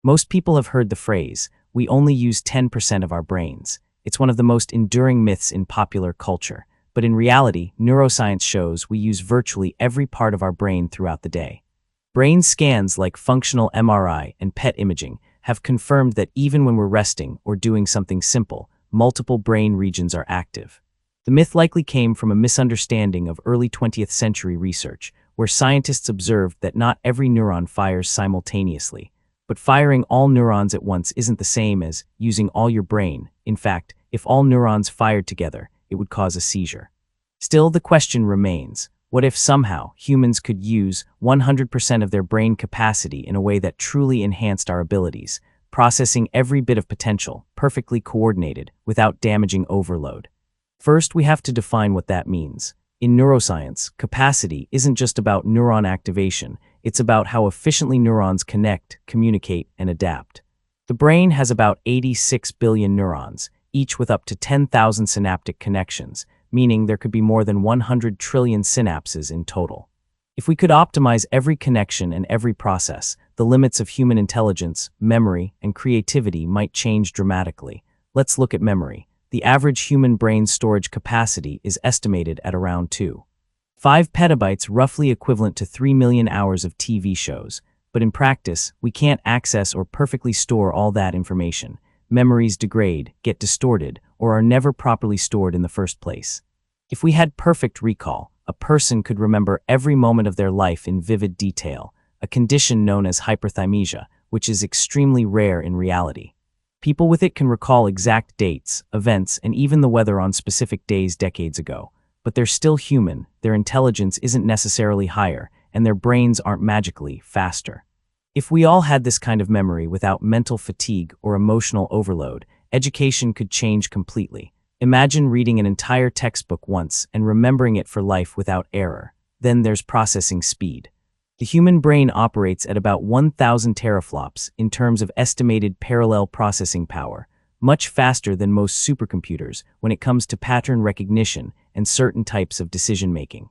Most people have heard the phrase, "We only use 10% of our brains." It's one of the most enduring myths in popular culture. But in reality, neuroscience shows we use virtually every part of our brain throughout the day. Brain scans like functional MRI and PET imaging have confirmed that even when we're resting or doing something simple, multiple brain regions are active. The myth likely came from a misunderstanding of early 20th century research, where scientists observed that not every neuron fires simultaneously. But firing all neurons at once isn't the same as using all your brain. In fact, if all neurons fired together, it would cause a seizure. Still, the question remains, what if somehow humans could use 100% of their brain capacity in a way that truly enhanced our abilities, processing every bit of potential, perfectly coordinated, without damaging overload? First, we have to define what that means. In neuroscience, capacity isn't just about neuron activation, it's about how efficiently neurons connect, communicate, and adapt. The brain has about 86 billion neurons, each with up to 10,000 synaptic connections, meaning there could be more than 100 trillion synapses in total. If we could optimize every connection and every process, the limits of human intelligence, memory, and creativity might change dramatically. Let's look at memory. The average human brain storage capacity is estimated at around 2.5 petabytes, roughly equivalent to 3 million hours of TV shows. But in practice, we can't access or perfectly store all that information. Memories degrade, get distorted, or are never properly stored in the first place. If we had perfect recall, a person could remember every moment of their life in vivid detail, a condition known as hyperthymesia, which is extremely rare in reality. People with it can recall exact dates, events, and even the weather on specific days decades ago. But they're still human, their intelligence isn't necessarily higher, and their brains aren't magically faster. If we all had this kind of memory without mental fatigue or emotional overload, education could change completely. Imagine reading an entire textbook once and remembering it for life without error. Then there's processing speed. The human brain operates at about 1,000 teraflops in terms of estimated parallel processing power, much faster than most supercomputers when it comes to pattern recognition and certain types of decision-making.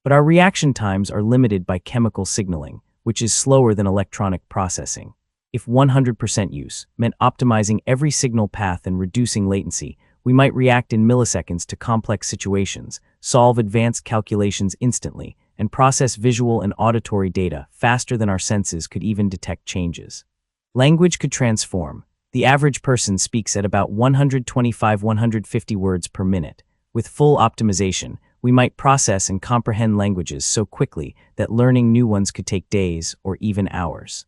But our reaction times are limited by chemical signaling, which is slower than electronic processing. If 100% use meant optimizing every signal path and reducing latency, we might react in milliseconds to complex situations, solve advanced calculations instantly, and process visual and auditory data faster than our senses could even detect changes. Language could transform. The average person speaks at about 125–150 words per minute. With full optimization, we might process and comprehend languages so quickly that learning new ones could take days or even hours.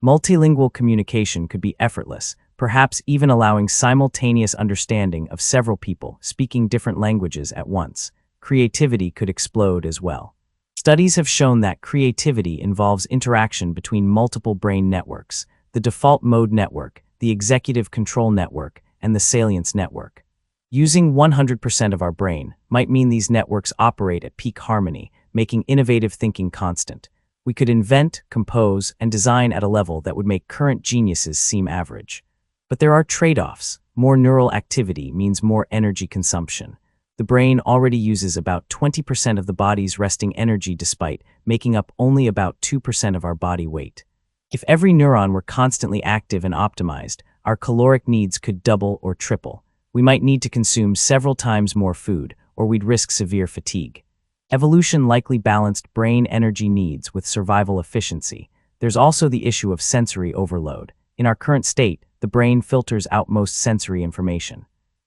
Multilingual communication could be effortless, perhaps even allowing simultaneous understanding of several people speaking different languages at once. Creativity could explode as well. Studies have shown that creativity involves interaction between multiple brain networks: the default mode network, the executive control network, and the salience network. Using 100% of our brain might mean these networks operate at peak harmony, making innovative thinking constant. We could invent, compose, and design at a level that would make current geniuses seem average. But there are trade-offs. More neural activity means more energy consumption. The brain already uses about 20% of the body's resting energy despite making up only about 2% of our body weight. If every neuron were constantly active and optimized, our caloric needs could double or triple. We might need to consume several times more food, or we'd risk severe fatigue. Evolution likely balanced brain energy needs with survival efficiency. There's also the issue of sensory overload. In our current state, the brain filters out most sensory information.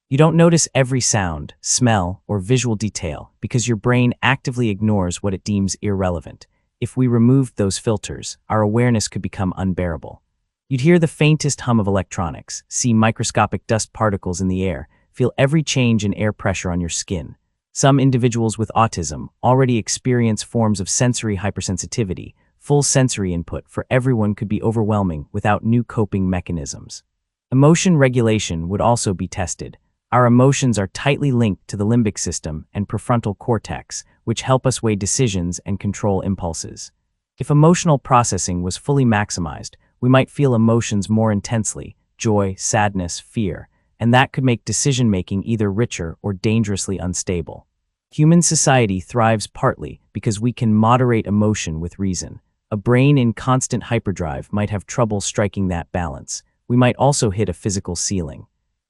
You don't notice every sound, smell, or visual detail because your brain actively ignores what it deems irrelevant. If we removed those filters, our awareness could become unbearable. You'd hear the faintest hum of electronics, see microscopic dust particles in the air, feel every change in air pressure on your skin. Some individuals with autism already experience forms of sensory hypersensitivity. Full sensory input for everyone could be overwhelming without new coping mechanisms. Emotion regulation would also be tested. Our emotions are tightly linked to the limbic system and prefrontal cortex, which help us weigh decisions and control impulses. If emotional processing was fully maximized, we might feel emotions more intensely: joy, sadness, fear, and that could make decision-making either richer or dangerously unstable. Human society thrives partly because we can moderate emotion with reason. A brain in constant hyperdrive might have trouble striking that balance. We might also hit a physical ceiling.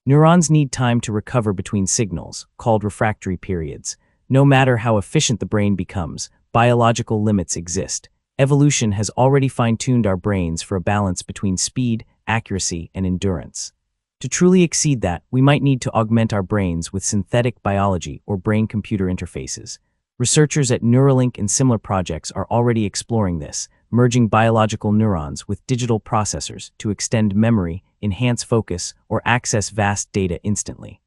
Neurons need time to recover between signals, called refractory periods. No matter how efficient the brain becomes, biological limits exist. Evolution has already fine-tuned our brains for a balance between speed, accuracy, and endurance. To truly exceed that, we might need to augment our brains with synthetic biology or brain-computer interfaces. Researchers at Neuralink and similar projects are already exploring this, merging biological neurons with digital processors to extend memory, enhance focus, or access vast data instantly.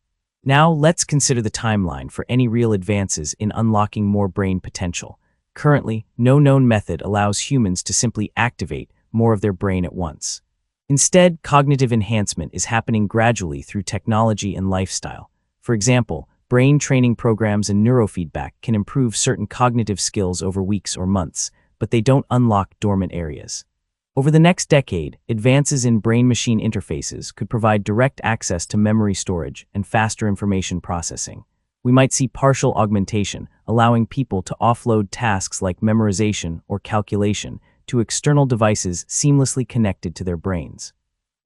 Now, let's consider the timeline for any real advances in unlocking more brain potential. Currently, no known method allows humans to simply activate more of their brain at once. Instead, cognitive enhancement is happening gradually through technology and lifestyle. For example, brain training programs and neurofeedback can improve certain cognitive skills over weeks or months, but they don't unlock dormant areas. Over the next decade, advances in brain-machine interfaces could provide direct access to memory storage and faster information processing. We might see partial augmentation, allowing people to offload tasks like memorization or calculation to external devices seamlessly connected to their brains.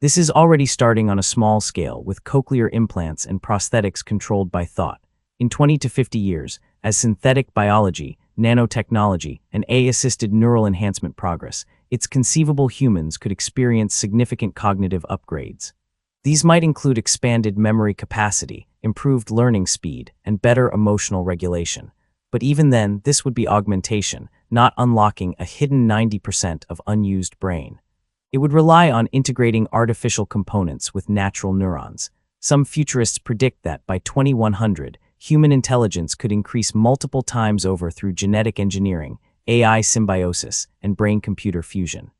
This is already starting on a small scale with cochlear implants and prosthetics controlled by thought. In 20 to 50 years, as synthetic biology, nanotechnology, and AI-assisted neural enhancement progress, it's conceivable humans could experience significant cognitive upgrades. These might include expanded memory capacity, improved learning speed, and better emotional regulation. But even then, this would be augmentation, not unlocking a hidden 90% of unused brain. It would rely on integrating artificial components with natural neurons. Some futurists predict that by 2100, human intelligence could increase multiple times over through genetic engineering, AI symbiosis, and brain-computer fusion.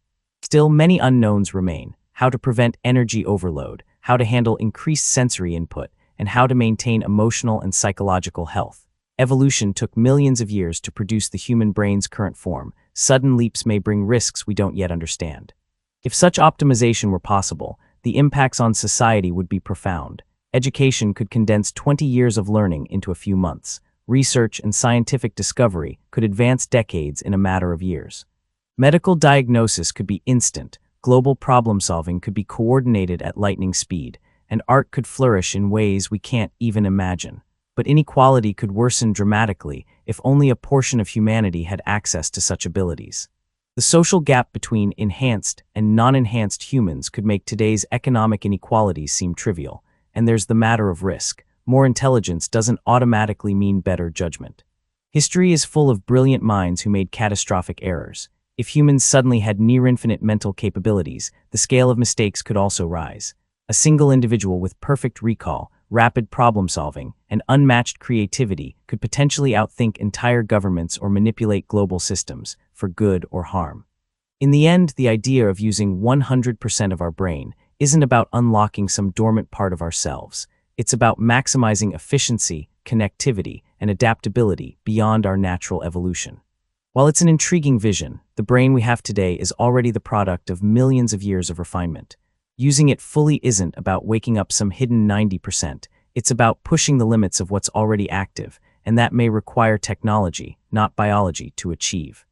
Still, many unknowns remain: how to prevent energy overload, how to handle increased sensory input, and how to maintain emotional and psychological health. Evolution took millions of years to produce the human brain's current form. Sudden leaps may bring risks we don't yet understand. If such optimization were possible, the impacts on society would be profound. Education could condense 20 years of learning into a few months. Research and scientific discovery could advance decades in a matter of years. Medical diagnosis could be instant, global problem-solving could be coordinated at lightning speed, and art could flourish in ways we can't even imagine. But inequality could worsen dramatically if only a portion of humanity had access to such abilities. The social gap between enhanced and non-enhanced humans could make today's economic inequalities seem trivial. And there's the matter of risk. More intelligence doesn't automatically mean better judgment. History is full of brilliant minds who made catastrophic errors. If humans suddenly had near-infinite mental capabilities, the scale of mistakes could also rise. A single individual with perfect recall, rapid problem-solving, and unmatched creativity could potentially outthink entire governments or manipulate global systems, for good or harm. In the end, the idea of using 100% of our brain isn't about unlocking some dormant part of ourselves. It's about maximizing efficiency, connectivity, and adaptability beyond our natural evolution. While it's an intriguing vision, the brain we have today is already the product of millions of years of refinement. Using it fully isn't about waking up some hidden 90%. It's about pushing the limits of what's already active, and that may require technology, not biology, to achieve.